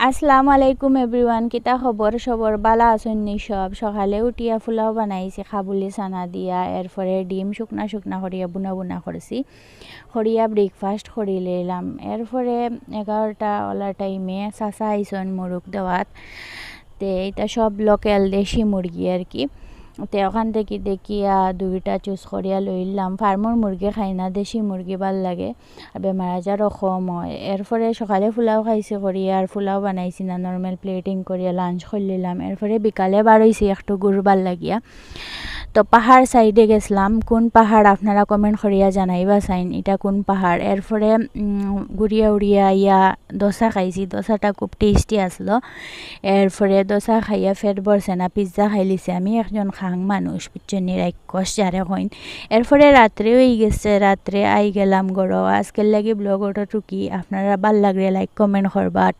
আসসালামু আলাইকুম এভরিওয়ান, কিতা খবর সবর বালা আছেন নি? সব সকালে উঠিয়া পোলাও বানাইছি কাবুলি চানা দিয়া, এরপরে ডিম শুকনা শুকনা করিয়া বুনা বুনা করছি করিয়া ব্রেকফাস্ট করি লইলাম। এরপরে 11টা ওলা টাইমে চাচা আইসন মুরগ দেওয়াত, তে এটা সব লোকাল দেশি মুরগি আর কি। তো ওখান থেকে দেখিয়া দুইটা চুজ করিয়া লইলাম। ফার্মর মুরগি খাই না, দেশি মুরগি ভাল লাগে আর বেমার আজারও কম হয়। এরপরে সকালে পোলাও খাইছি করিয়া আর পোলাও বানাইছি না, নর্মাল প্লেটিং করিয়া লাঞ্চ করলিলাম। এরপরে বিকালে বারইছি একটু ঘুরবার লাগিয়া। তো পাহাড় সাইডে গেছিলাম। কোন পাহাড় আপনারা কমেন্ট করিয়া জানাইবা চাইন এটা কোন পাহাড়। এরপরে ঘুরিয়া উড়িয়া ইয়া দোসা খাইছি, দোসাটা খুব টেস্টি আসলো। এরপরে দোসা খাইয়া ফেট ভরছে না, পিৎজা খাইলিছে। আমি একজন খাং মানুষ, বুঝছেন রাক্ষস যারে হইন। এরপরে রাত্রে হয়ে গেছে, রাত্রে আই গেলাম গড়। আজকের লাগি ব্লগ ওটা টুকি। আপনারা ভাল লাগলে লাইক কমেন্ট করবা।